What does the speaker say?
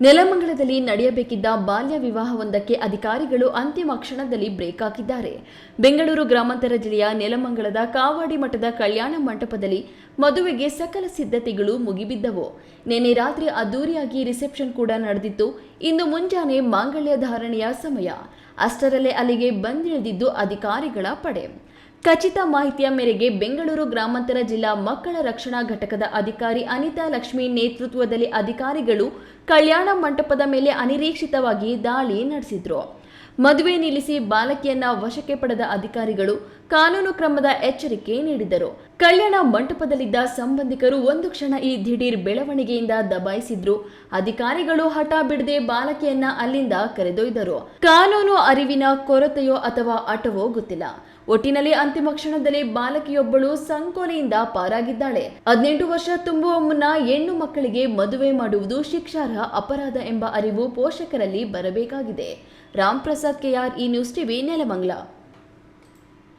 ನೆಲಮಂಗಲದಲ್ಲಿ ನಡೆಯಬೇಕಿದ್ದ ಬಾಲ್ಯ ವಿವಾಹವೊಂದಕ್ಕೆ ಅಧಿಕಾರಿಗಳು ಅಂತಿಮ ಕ್ಷಣದಲ್ಲಿ ಬ್ರೇಕ್ ಹಾಕಿದ್ದಾರೆ. ಬೆಂಗಳೂರು ಗ್ರಾಮಾಂತರ ಜಿಲ್ಲೆಯ ನೆಲಮಂಗಲದ ಕಾವಾಡಿ ಮಠದ ಕಲ್ಯಾಣ ಮಂಟಪದಲ್ಲಿ ಮದುವೆಗೆ ಸಕಲ ಸಿದ್ಧತೆಗಳು ಮುಗಿಬಿದ್ದವು. ನಿನ್ನೆ ರಾತ್ರಿ ಅದ್ದೂರಿಯಾಗಿ ರಿಸೆಪ್ಷನ್ ಕೂಡ ನಡೆದಿತ್ತು. ಇಂದು ಮುಂಜಾನೆ ಮಾಂಗಲ್ಯ ಧಾರಣೆಯ ಸಮಯ. ಅಷ್ಟರಲ್ಲೇ ಅಲ್ಲಿಗೆ ಬಂದಿಳಿದಿದ್ದು ಅಧಿಕಾರಿಗಳ ಪಡೆ. ಖಚಿತ ಮಾಹಿತಿಯ ಮೇರೆಗೆ ಬೆಂಗಳೂರು ಗ್ರಾಮಾಂತರ ಜಿಲ್ಲಾ ಮಕ್ಕಳ ರಕ್ಷಣಾ ಘಟಕದ ಅಧಿಕಾರಿ ಅನಿತಾ ಲಕ್ಷ್ಮಿ ನೇತೃತ್ವದಲ್ಲಿ ಅಧಿಕಾರಿಗಳು ಕಲ್ಯಾಣ ಮಂಟಪದ ಮೇಲೆ ಅನಿರೀಕ್ಷಿತವಾಗಿ ದಾಳಿ ನಡೆಸಿದ್ರು. ಮದುವೆ ನಿಲ್ಲಿಸಿ ಬಾಲಕಿಯನ್ನ ವಶಕ್ಕೆ ಪಡೆದ ಅಧಿಕಾರಿಗಳು ಕಾನೂನು ಕ್ರಮದ ಎಚ್ಚರಿಕೆ ನೀಡಿದರು. ಕಲ್ಯಾಣ ಮಂಟಪದಲ್ಲಿದ್ದ ಸಂಬಂಧಿಕರು ಒಂದು ಕ್ಷಣ ಈ ದಿಢೀರ್ ಬೆಳವಣಿಗೆಯಿಂದ ದಬಾಯಿಸಿದ್ರು. ಅಧಿಕಾರಿಗಳು ಹಠ ಬಿಡದೆ ಬಾಲಕಿಯನ್ನ ಅಲ್ಲಿಂದ ಕರೆದೊಯ್ದರು. ಕಾನೂನು ಅರಿವಿನ ಕೊರತೆಯೋ ಅಥವಾ ಹಠವೋ ಗೊತ್ತಿಲ್ಲ. ಒಟ್ಟಿನಲ್ಲಿ ಅಂತಿಮ ಕ್ಷಣದಲ್ಲಿ ಬಾಲಕಿಯೊಬ್ಬಳು ಸಂಕೋಲೆಯಿಂದ ಪಾರಾಗಿದ್ದಾಳೆ. 18 ವರ್ಷ ತುಂಬುವ ಮುನ್ನ ಹೆಣ್ಣು ಮಕ್ಕಳಿಗೆ ಮದುವೆ ಮಾಡುವುದು ಶಿಕ್ಷಾರ್ಹ ಅಪರಾಧ ಎಂಬ ಅರಿವು ಪೋಷಕರಲ್ಲಿ ಬರಬೇಕಾಗಿದೆ. ರಾಮ್ ಪ್ರಸಾದ್ ಕೆಆರ್, ಈ ನ್ಯೂಸ್ ಟಿವಿ, ನೆಲಮಂಗಲ.